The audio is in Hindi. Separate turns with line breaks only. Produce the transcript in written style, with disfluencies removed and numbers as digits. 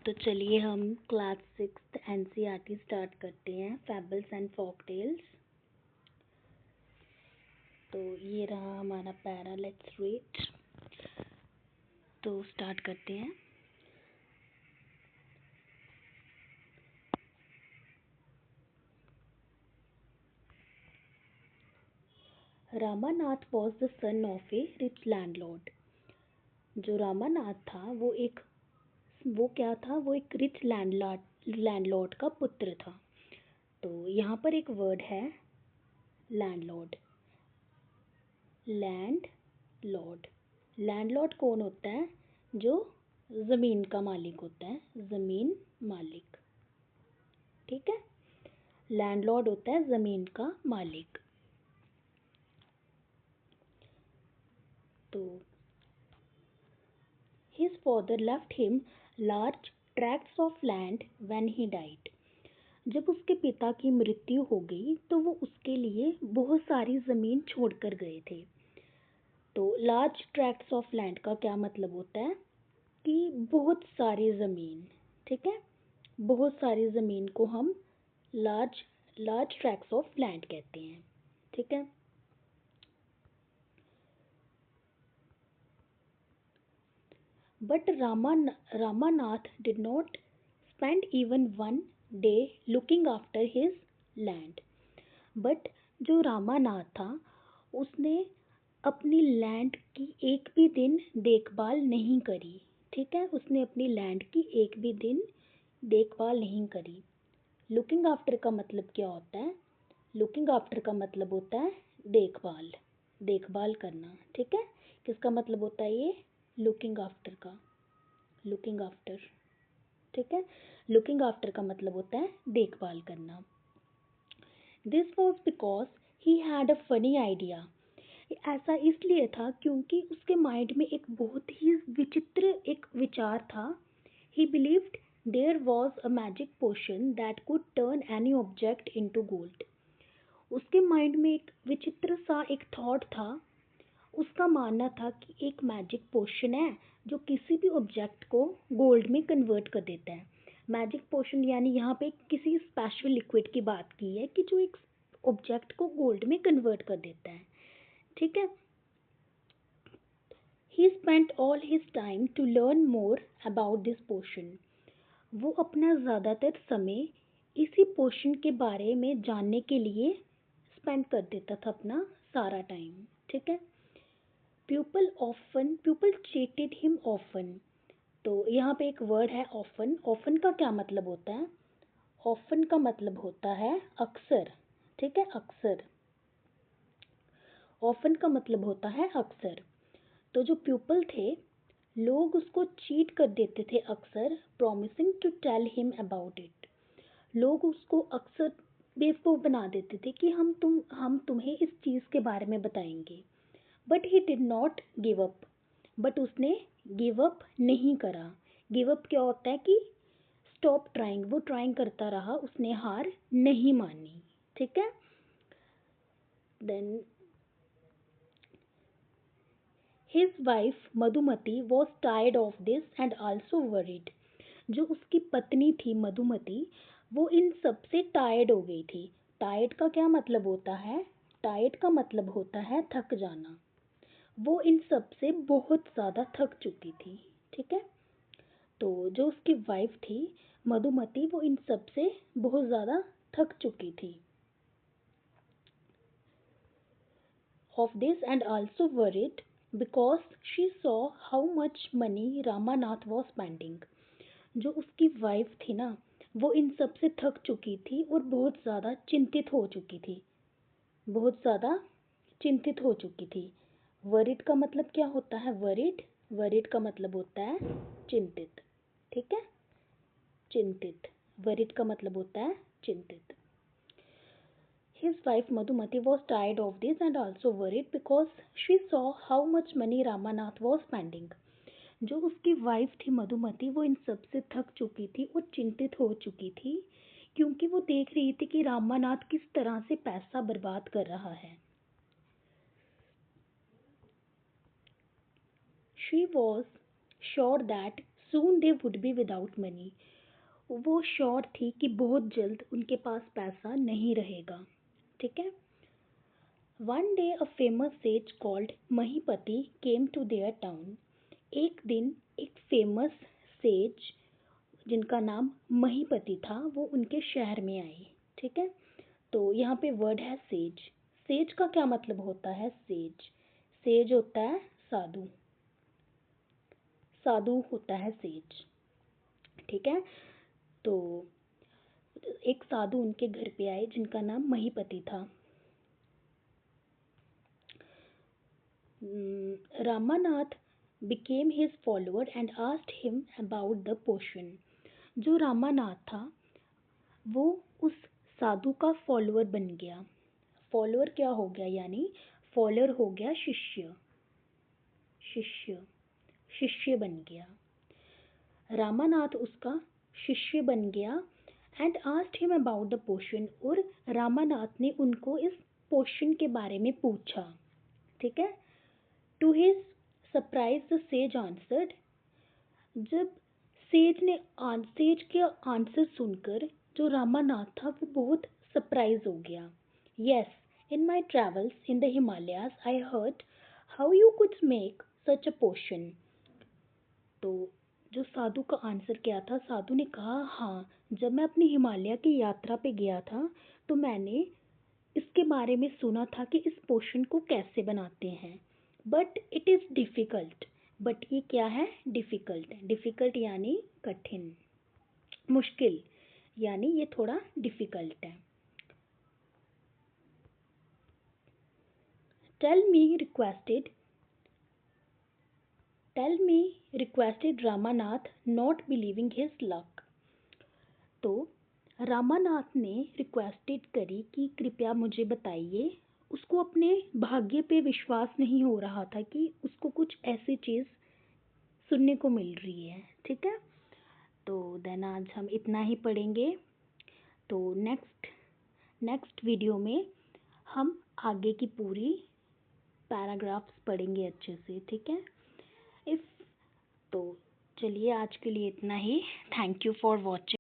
तो चलिए हम क्लास 6 एनसीईआरटी स्टार्ट करते हैं, फैबल्स एंड फोक टेल्स। तो ये रहा हमारा पैरा, लेट्स रीड। तो स्टार्ट करते हैं। Ramanath was the son of a rich landlord. जो रामानाथ था वो क्या था? वो एक रिच लैंडलॉर्ड का पुत्र था। तो यहाँ पर एक वर्ड है लैंडलॉर्ड। लैंडलॉर्ड लैंडलॉर्ड कौन होता है? जो ज़मीन का मालिक होता है, ज़मीन मालिक। ठीक है, लैंडलॉर्ड होता है ज़मीन का मालिक। तो his father left him large tracts of land when he died। जब उसके पिता की मृत्यु हो गई तो वो उसके लिए बहुत सारी ज़मीन छोड़कर गए थे। तो लार्ज ट्रैक्ट्स ऑफ लैंड का क्या मतलब होता है? कि बहुत सारी ज़मीन। ठीक है, बहुत सारी ज़मीन को हम large large tracts of land कहते हैं। ठीक है, but Ramanath did not spend even one day looking after his land। But जो रामानाथ था उसने अपनी लैंड की एक भी दिन देखभाल नहीं करी। ठीक है, उसने अपनी लैंड की एक भी दिन देखभाल नहीं करी। लुकिंग आफ्टर का मतलब क्या होता है? लुकिंग आफ्टर का मतलब होता है देखभाल, देखभाल करना। ठीक है, किसका मतलब होता है ये? लुकिंग आफ्टर का, लुकिंग आफ्टर। ठीक है, लुकिंग आफ्टर का मतलब होता है देखभाल करना। This was because he had a funny idea. ऐसा इसलिए था क्योंकि उसके माइंड में एक बहुत ही विचित्र एक विचार था। He believed there was a magic potion that could turn any object into gold. उसके माइंड में एक विचित्र सा एक थॉट था। उसका मानना था कि एक मैजिक पोशन है जो किसी भी ऑब्जेक्ट को गोल्ड में कन्वर्ट कर देता है। मैजिक पोशन यानी यहाँ पे किसी स्पेशल लिक्विड की बात की है कि जो एक ऑब्जेक्ट को गोल्ड में कन्वर्ट कर देता है। ठीक है, he spent all his time to learn more about this potion. वो अपना ज़्यादातर समय इसी पोशन के बारे में जानने के लिए स्पेंड कर देता था, अपना सारा टाइम। ठीक है, पीपल चीटेड हिम ऑफन। तो यहाँ पे एक वर्ड है ऑफन। ऑफन का क्या मतलब होता है? ऑफन का मतलब होता है अक्सर। ठीक है, अक्सर। ऑफन का मतलब होता है अक्सर। तो जो पीपल थे, लोग उसको चीट कर देते थे अक्सर, promising to tell him about it. लोग उसको अक्सर बेवकूफ़ बना देते थे कि हम तुम्हें इस चीज़ के बारे में बताएंगे। But he did not give up. But उसने गिव अप नहीं करा। गिव अप क्या होता है? कि स्टॉप ट्राइंग। वो ट्राइंग करता रहा, उसने हार नहीं मानी। ठीक है, then his wife Madhumati was tired of this and also worried. जो उसकी पत्नी थी मधुमती, वो इन सब से टायर्ड हो गई थी। टायर्ड का क्या मतलब होता है? टायर्ड का मतलब होता है थक जाना। वो इन सब से बहुत ज़्यादा थक चुकी थी। ठीक है, तो जो उसकी वाइफ थी मधुमती, वो इन सब से बहुत ज़्यादा थक चुकी थी। Of this and also worried because she saw how much money Ramanath was spending. जो उसकी वाइफ थी ना, वो इन सब से थक चुकी थी और बहुत ज़्यादा चिंतित हो चुकी थी, बहुत ज़्यादा चिंतित हो चुकी थी। वरिड का मतलब क्या होता है? वरिड, वरिड का मतलब होता है चिंतित। ठीक है, चिंतित। वरिड का मतलब होता है चिंतित। His wife Madhumati was tired of this and also worried because she saw how much money Ramanath was spending। जो उसकी वाइफ थी मधुमती, वो इन सब से थक चुकी थी और चिंतित हो चुकी थी क्योंकि वो देख रही थी कि रामानाथ किस तरह से पैसा बर्बाद कर रहा है। She was sure that Soon they would be without money. वो श्योर थी कि बहुत जल्द उनके पास पैसा नहीं रहेगा. ठीक है. One day a famous sage called Mahipati came to their town. एक दिन एक फेमस सेज जिनका नाम महीपति था वो उनके शहर में आए. ठीक है. तो यहाँ पे वर्ड है सेज. सेज का क्या मतलब होता है? सेज. सेज होता है साधु. साधु होता है सेज. ठीक है. तो एक साधु उनके घर पे आए जिनका नाम महीपति था. Ramanath became his follower and asked him about the potion. जो रामानाथ था वो उस साधु का फॉलोअर बन गया. फॉलोअर क्या हो गया? यानी फॉलोअर हो गया शिष्य. शिष्य शिष्य बन गया. रामानाथ उसका शिष्य बन गया. And asked him about the potion. और रामानाथ ने उनको इस पोशन के बारे में पूछा. ठीक है. To his surprise the sage answered. जब सेज के आंसर सुनकर जो रामानाथ था वो बहुत सरप्राइज हो गया. Yes, in my travels in the Himalayas I heard how you could make such a potion. तो जो साधु का आंसर क्या था? साधु ने कहा हाँ, जब मैं अपनी हिमालय की यात्रा पे गया था तो मैंने इसके बारे में सुना था कि इस पोशन को कैसे बनाते हैं. But it is difficult. But ये क्या है? डिफ़िकल्ट. डिफ़िकल्ट यानी कठिन, मुश्किल, यानी ये थोड़ा डिफ़िकल्ट है. Tell me requested Ramanath not believing his luck. तो रामानाथ ने रिक्वेस्टेड करी कि कृपया मुझे बताइए. उसको अपने भाग्य पे विश्वास नहीं हो रहा था कि उसको कुछ ऐसी चीज़ सुनने को मिल रही है. ठीक है. तो देन आज हम इतना ही पढ़ेंगे. तो नेक्स्ट वीडियो में हम आगे की पूरी पैराग्राफ्स पढ़ेंगे अच्छे से. ठीक है. इफ तो चलिए आज के लिए इतना ही. Thank you for watching.